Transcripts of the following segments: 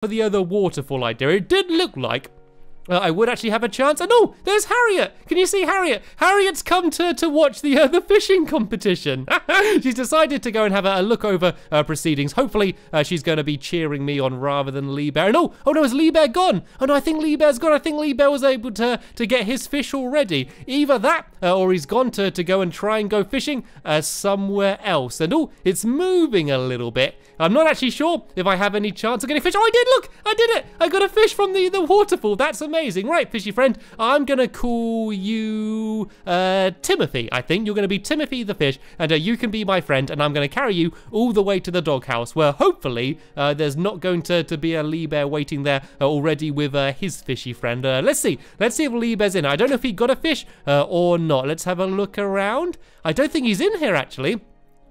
for the waterfall idea. It did look like I would actually have a chance. And oh, there's Harriet. Can you see Harriet? Harriet's come to watch the fishing competition. She's decided to go and have a look over proceedings. Hopefully, she's going to be cheering me on rather than Lee Bear. And oh no, is Lee Bear gone? Oh no, I think Lee Bear's gone. I think Lee Bear was able to get his fish already. Either that, or he's gone to go and try and go fishing somewhere else. And oh, it's moving a little bit. I'm not actually sure if I have any chance of getting fish. Oh, I did, look, I did it. I got a fish from the waterfall. That's amazing. Right, fishy friend, I'm gonna call you Timothy. I think you're gonna be Timothy the fish, and you can be my friend, and I'm gonna carry you all the way to the doghouse, where hopefully there's not going to be a Lee Bear waiting there already with his fishy friend. Let's see if Lee Bear's in. I don't know if he got a fish or not. Let's have a look around. I don't think he's in here actually.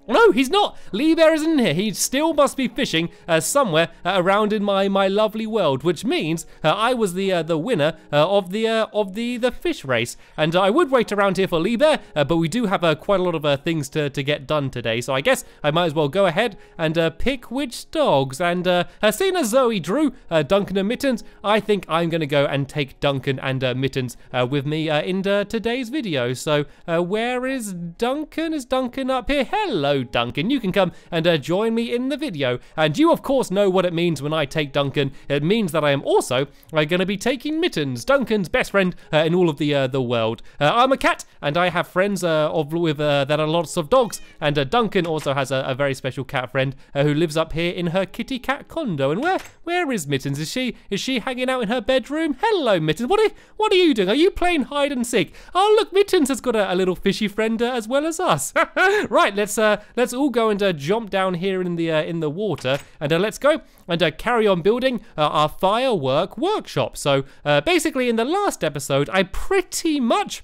No, he's not. Lee Bear isn't here. He still must be fishing somewhere around in my lovely world, which means I was the winner of the fish race. And I would wait around here for Lee Bear, but we do have quite a lot of things to get done today. So I guess I might as well go ahead and pick which dogs. And seeing as Zoe drew Duncan and Mittens, I think I'm going to go and take Duncan and Mittens with me in today's video. So where is Duncan? Is Duncan up here? Hello, Duncan. You can come and join me in the video. And you, of course, know what it means when I take Duncan. It means that I am also going to be taking Mittens, Duncan's best friend in all of the world. I'm a cat, and I have friends that are lots of dogs. And Duncan also has a very special cat friend who lives up here in her kitty cat condo. And where is Mittens? Is she hanging out in her bedroom? Hello, Mittens. What are you doing? Are you playing hide and seek? Oh, look, Mittens has got a little fishy friend as well as us. Right, let's all go and jump down here in the water, and let's go and carry on building our firework workshop. So basically, in the last episode, I pretty much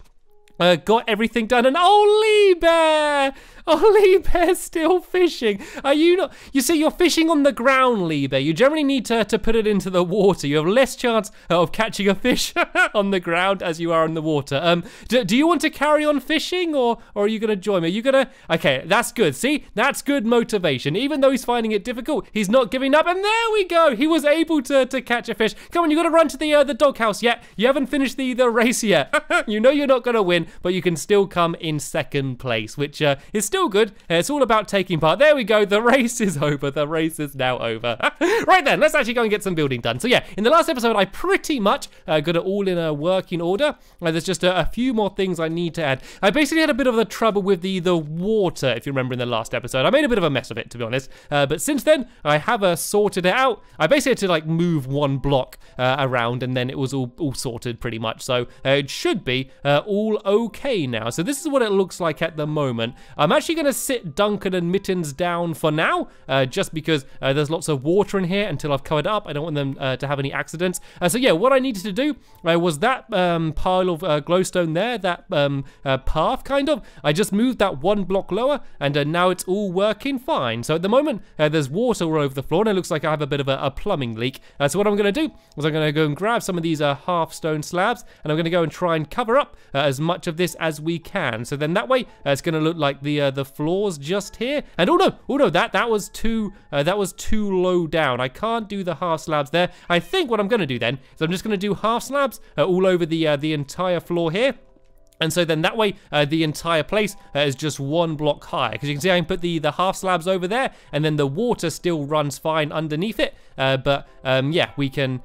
got everything done, and oh, Lee Bear! Oh, Lee Bear's still fishing. Are you not? You see, you're fishing on the ground, Lee Bear. You generally need to put it into the water. You have less chance of catching a fish on the ground as you are in the water. Do you want to carry on fishing, or are you going to join me? Are you going to? Okay, that's good. See, that's good motivation. Even though he's finding it difficult, he's not giving up. And there we go. He was able to catch a fish. Come on, you got to run to the doghouse yet. You haven't finished the race yet. You know you're not going to win, but you can still come in second place, which is still good. It's all about taking part. There we go. The race is over. The race is now over. Right then, let's actually go and get some building done. So yeah, in the last episode, I pretty much got it all in a working order. There's just a few more things I need to add. I basically had a bit of the trouble with the water, if you remember in the last episode. I made a bit of a mess of it, to be honest. But since then, I have sorted it out. I basically had to like move one block around, and then it was all sorted pretty much. So it should be all okay now. So this is what it looks like at the moment. I'm actually going to sit Duncan and Mittens down for now, just because there's lots of water in here until I've covered up. I don't want them to have any accidents. So yeah, what I needed to do was that pile of glowstone there, that path kind of. I just moved that one block lower, and now it's all working fine. So at the moment, there's water all over the floor, and it looks like I have a bit of a plumbing leak. So what I'm going to do is I'm going to go and grab some of these half stone slabs, and I'm going to go and try and cover up as much of this as we can. So then that way, it's going to look like the floors just here. And oh no, that was too low down. I can't do the half slabs there. I think what I'm going to do then is I'm just going to do half slabs all over the entire floor here. And so then that way, the entire place is just one block high. Because you can see I can put the half slabs over there, and then the water still runs fine underneath it. But yeah, we can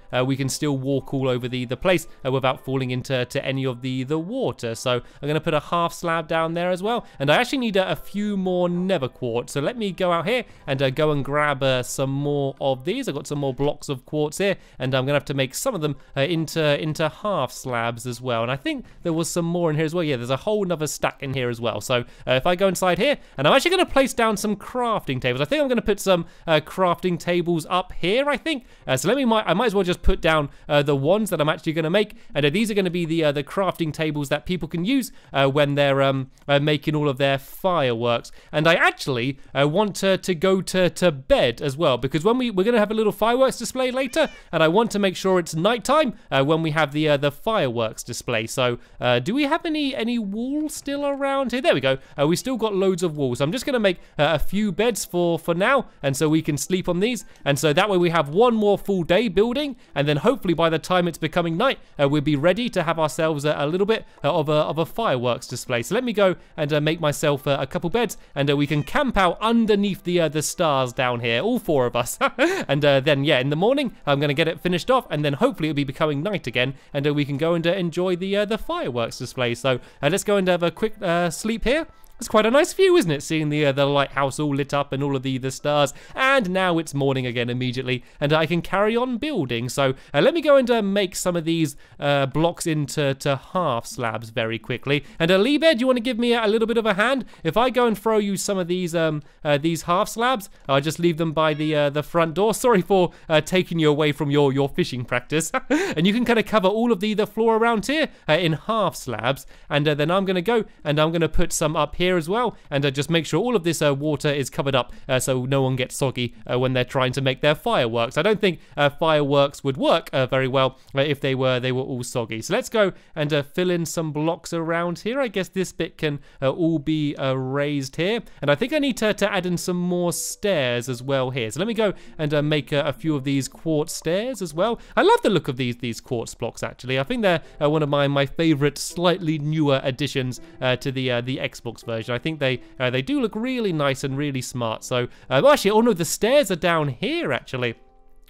still walk all over the place without falling into any of the water. So I'm going to put a half slab down there as well. And I actually need a few more nether quartz. So let me go out here and go and grab some more of these. I've got some more blocks of quartz here, and I'm going to have to make some of them into half slabs as well. And I think there was some more in here as well. Yeah, there's a whole nother stack in here as well. So if I go inside here, and I'm actually going to place down some crafting tables. I think I'm going to put some crafting tables up here, I think. So I might as well just put down the ones that I'm actually going to make. And these are going to be the crafting tables that people can use when they're making all of their fireworks. And I actually want to go to bed as well, because when we're going to have a little fireworks display later, and I want to make sure it's nighttime when we have the fireworks display. So do we have any wool still around here? There we go. We still got loads of wool. So I'm just going to make a few beds for now, and so we can sleep on these. And so that way we we have one more full day building, and then hopefully by the time it's becoming night, we'll be ready to have ourselves a little bit of a fireworks display. So let me go and make myself a couple beds, and we can camp out underneath the stars down here, all 4 of us. And then, yeah, in the morning, I'm going to get it finished off, and then hopefully it'll be becoming night again, and we can go and enjoy the fireworks display. So let's go and have a quick sleep here. It's quite a nice view, isn't it? Seeing the lighthouse all lit up and all of the stars. And now it's morning again immediately, and I can carry on building. So let me go and make some of these blocks into half slabs very quickly. And Liebherr, do you want to give me a little bit of a hand? If I go and throw you some of these half slabs, I'll just leave them by the front door. Sorry for taking you away from your fishing practice. And you can kind of cover all of the floor around here in half slabs. And then I'm going to go and I'm going to put some up here as well, and just make sure all of this water is covered up so no one gets soggy when they're trying to make their fireworks. I don't think fireworks would work very well if they were all soggy. So let's go and fill in some blocks around here. I guess this bit can all be raised here, and I think I need to add in some more stairs as well here. So let me go and make a few of these quartz stairs as well. I love the look of these quartz blocks, actually. I think they're one of my favorite slightly newer additions to the Xbox version. I think they do look really nice and really smart. So actually, oh no, the stairs are down here actually.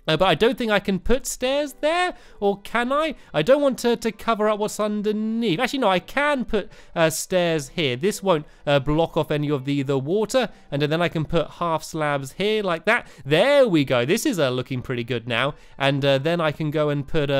But I don't think I can put stairs there, or can I? I don't want to cover up what's underneath. Actually, no, I can put stairs here. This won't block off any of the water, and then I can put half slabs here like that. There we go. This is looking pretty good now. And then I can go and put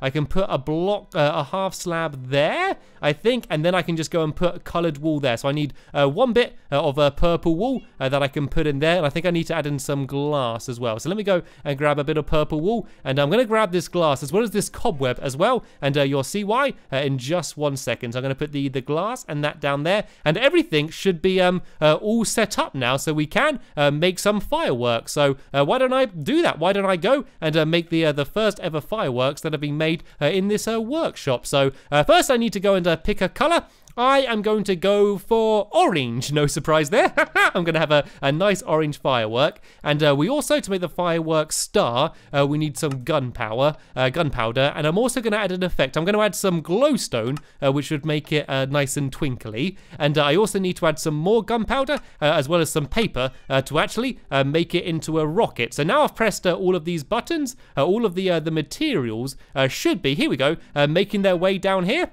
I can put a block, a half slab there, I think, and then I can just go and put colored wool there. So I need one bit of purple wool that I can put in there, and I think I need to add in some glass as well. So let me go and grab a bit of purple wool, and I'm going to grab this glass as well as this cobweb as well, and you'll see why in just 1 second. So I'm going to put the glass and that down there, and everything should be all set up now, so we can make some fireworks. So why don't I do that? Why don't I go and make the first ever fireworks that have been made in this workshop. So first I need to go and pick a color. I am going to go for orange. No surprise there. I'm going to have a nice orange firework. And we also, to make the firework star, we need some gunpowder. And I'm also going to add an effect. I'm going to add some glowstone, which would make it nice and twinkly. And I also need to add some more gunpowder, as well as some paper, to actually make it into a rocket. So now I've pressed all of these buttons. All of the materials should be, here we go, making their way down here.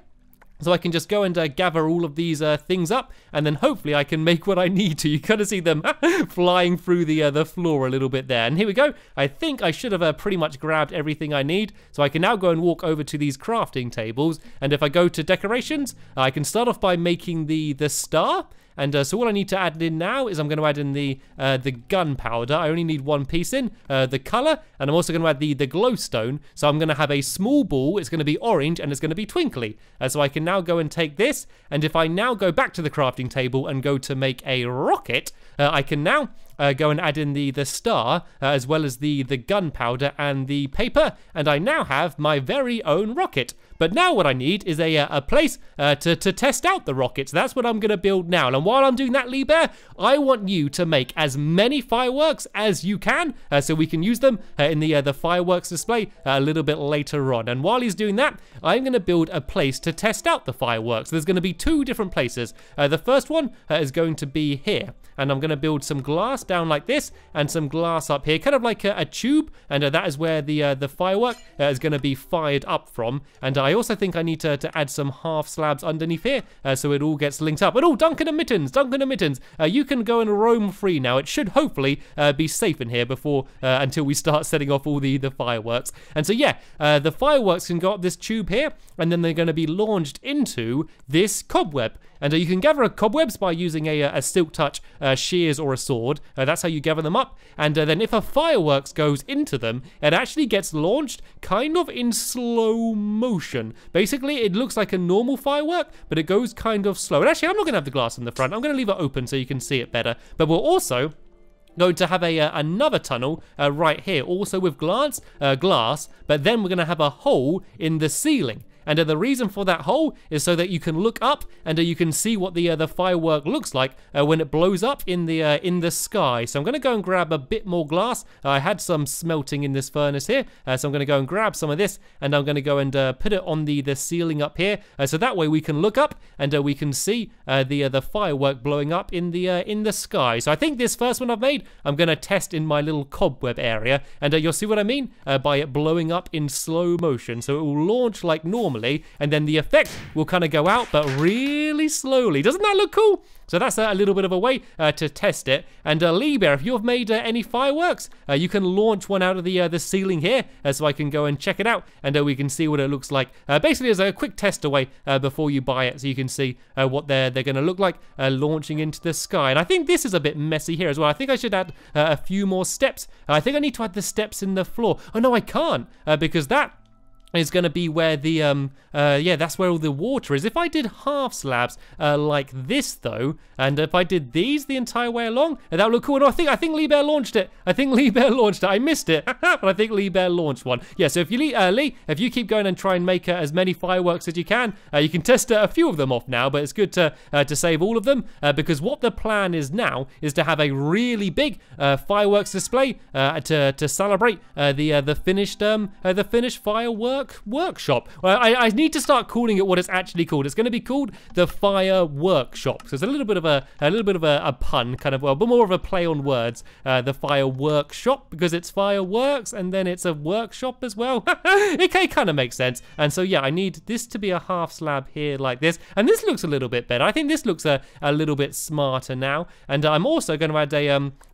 So I can just go and gather all of these things up, and then hopefully I can make what I need to. You kind of see them flying through the floor a little bit there. And here we go. I think I should have pretty much grabbed everything I need. So I can now go and walk over to these crafting tables. And if I go to decorations, I can start off by making the star. And so all I need to add in now is I'm going to add in the gunpowder. I only need one piece in, the color, and I'm also going to add the glowstone. So I'm going to have a small ball. It's going to be orange and it's going to be twinkly. So I can now go and take this, and if I now go back to the crafting table and go to make a rocket, I can now go and add in the star, as well as the gunpowder and the paper, and I now have my very own rocket. But now what I need is a place to test out the rockets. That's what I'm going to build now. And while I'm doing that, Liebherr, I want you to make as many fireworks as you can, so we can use them in the fireworks display a little bit later on. And while he's doing that, I'm going to build a place to test out the fireworks. There's going to be 2 different places. The first one is going to be here. And I'm going to build some glass down like this, and some glass up here, kind of like a tube, and that is where the firework is going to be fired up from. And I also think I need to add some half slabs underneath here, so it all gets linked up. And oh, Duncan and Mittens, you can go and roam free now. It should hopefully be safe in here before until we start setting off all the fireworks. And so yeah, the fireworks can go up this tube here, and then they're going to be launched into this cobweb. And you can gather cobwebs by using a Silk Touch shears or a sword. That's how you gather them up. And then if a fireworks goes into them, it actually gets launched kind of in slow motion. Basically, it looks like a normal firework, but it goes kind of slow. And actually, I'm not going to have the glass in the front. I'm going to leave it open so you can see it better. But we'll also going to have another tunnel right here, also with glass, but then we're going to have a hole in the ceiling. And the reason for that hole is so that you can look up and you can see what the firework looks like when it blows up in the sky. So I'm going to go and grab a bit more glass. I had some smelting in this furnace here, so I'm going to go and grab some of this, and I'm going to go and put it on the ceiling up here, so that way we can look up and we can see the firework blowing up in the sky. So I think this first one I've made, I'm going to test in my little cobweb area, and you'll see what I mean by it blowing up in slow motion. So it will launch like normally, and then the effect will kind of go out, but really slowly. Doesn't that look cool? So that's a little bit of a way to test it. And Lee Bear, if you've made any fireworks, you can launch one out of the ceiling here, so I can go and check it out, and we can see what it looks like. Basically, as a quick test away before you buy it, so you can see what they're going to look like launching into the sky. And I think this is a bit messy here as well. I think I should add a few more steps. I think I need to add the steps in the floor. Oh no, I can't, because that is going to be where the that's where all the water is. If I did half slabs like this though, and if I did these the entire way along, that would look cool. No, I think Lee Bear launched it. I missed it, but I think Lee Bear launched one. Yeah, so if you Lee, if you keep going and try and make as many fireworks as you can test a few of them off now, but it's good to save all of them, because what the plan is now is to have a really big fireworks display to celebrate the finished firework workshop. I need to start calling it what it's actually called. It's going to be called the Fire Workshop. So it's a little bit of a pun, kind of, well, but more of a play on words. The Fire Workshop, because it's fireworks and then it's a workshop as well. It kind of makes sense. And so yeah, I need this to be a half slab here like this, and this looks a little bit better. I think this looks a little bit smarter now. And I'm also going to add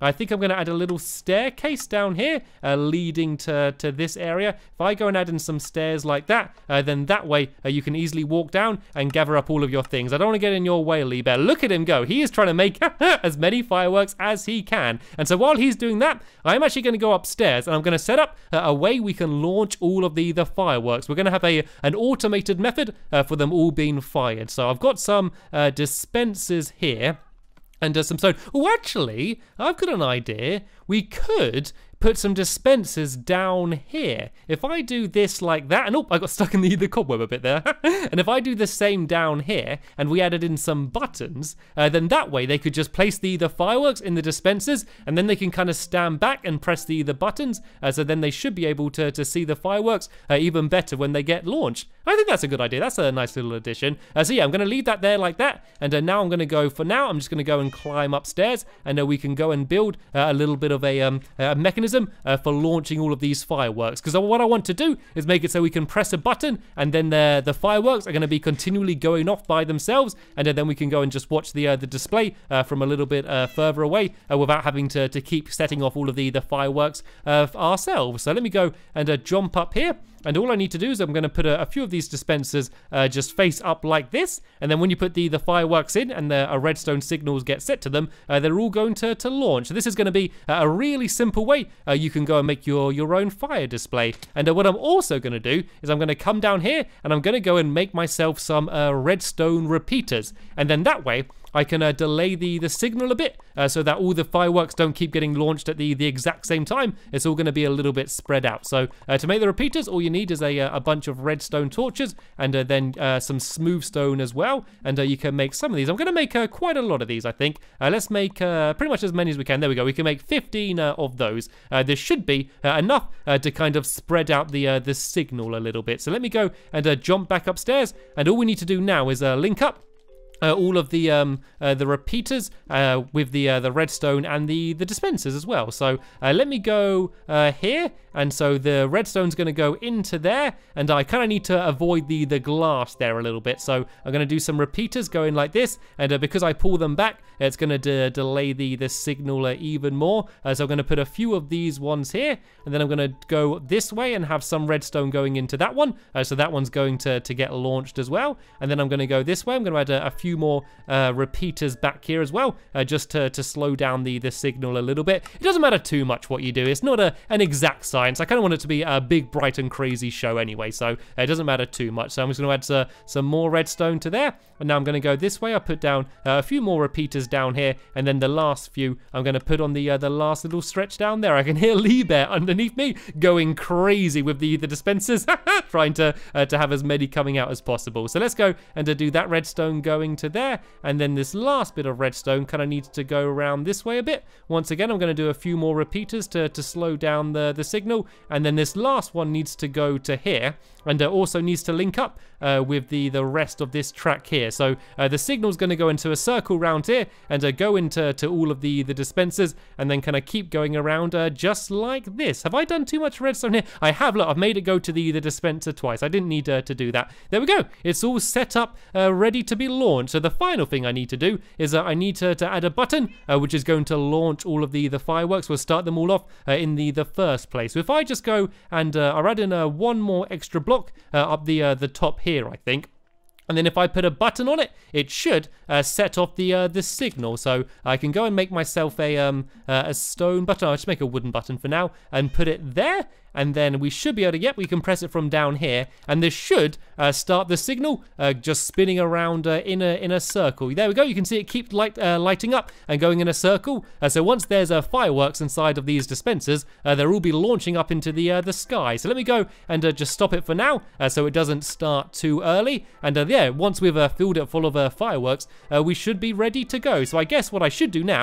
I think I'm going to add a little staircase down here leading to this area. If I go and add in some stairs like that, then that way you can easily walk down and gather up all of your things. I don't want to get in your way, Lee Bear. Look at him go. He is trying to make as many fireworks as he can. And so while he's doing that, I'm actually going to go upstairs and I'm going to set up a way we can launch all of the fireworks. We're going to have an automated method for them all being fired. So I've got some dispensers here and some stone. Oh, actually, I've got an idea. We could put some dispensers down here. If I do this like that, and oh, I got stuck in the cobweb a bit there. And if I do the same down here, and we added in some buttons, then that way they could just place the fireworks in the dispensers, and then they can kind of stand back and press the buttons, so then they should be able to see the fireworks even better when they get launched. I think that's a good idea. That's a nice little addition. So yeah, I'm going to leave that there like that, and now I'm going to go, for now, I'm just going to go and climb upstairs, and we can go and build a little bit of a mechanism for launching all of these fireworks, because what I want to do is make it so we can press a button and then the fireworks are going to be continually going off by themselves, and then we can go and just watch the display from a little bit further away without having to keep setting off all of the fireworks ourselves. So let me go and jump up here. And all I need to do is I'm going to put a few of these dispensers just face up like this. And then when you put the fireworks in and a redstone signals get set to them, they're all going to launch. So this is going to be a really simple way you can go and make your own fire display. And what I'm also going to do is I'm going to come down here and I'm going to go and make myself some redstone repeaters. And then that way, I can delay the signal a bit so that all the fireworks don't keep getting launched at the exact same time. It's all going to be a little bit spread out. So to make the repeaters, all you need is a bunch of redstone torches and then some smooth stone as well. And you can make some of these. I'm going to make quite a lot of these, I think. Let's make pretty much as many as we can. There we go. We can make 15 of those. There should be enough to kind of spread out the signal a little bit. So let me go and jump back upstairs. And all we need to do now is link up all of the repeaters with the redstone and the dispensers as well. So let me go here, and so the redstone's going to go into there, and I kind of need to avoid the glass there a little bit. So I'm going to do some repeaters going like this, and because I pull them back, it's going to delay the signal even more. So I'm going to put a few of these ones here, and then I'm going to go this way and have some redstone going into that one. So that one's going to get launched as well. And then I'm going to go this way. I'm going to add a few few more repeaters back here as well, just to slow down the signal a little bit. It doesn't matter too much what you do. It's not an exact science. I kind of want it to be a big, bright and crazy show anyway, so it doesn't matter too much. So I'm just going to add some more redstone to there, and now I'm going to go this way. I'll put down a few more repeaters down here, and then the last few I'm going to put on the last little stretch down there. I can hear Lee Bear underneath me going crazy with the dispensers, trying to have as many coming out as possible. So let's go and do that redstone going to there, and then this last bit of redstone kind of needs to go around this way a bit. Once again, I'm going to do a few more repeaters to slow down the signal, and then this last one needs to go to here, and also needs to link up with the rest of this track here. So the signal's going to go into a circle round here, and go into all of the dispensers, and then kind of keep going around just like this. Have I done too much redstone here? I have. Look, I've made it go to the dispenser twice. I didn't need to do that. There we go. It's all set up, ready to be launched. So the final thing I need to do is I need to add a button, which is going to launch all of the fireworks. We'll start them all off in the first place. So if I just go and I'll add in one more extra block up the top here, I think. And then if I put a button on it, it should set off the signal. So I can go and make myself a stone button. I'll just make a wooden button for now and put it there. And then we should be able to, yep, we can press it from down here. And this should start the signal just spinning around in a circle. There we go. You can see it keep lighting up and going in a circle. So once there's fireworks inside of these dispensers, they'll all be launching up into the sky. So let me go and just stop it for now so it doesn't start too early. And yeah, once we've filled it full of fireworks, we should be ready to go. So I guess what I should do now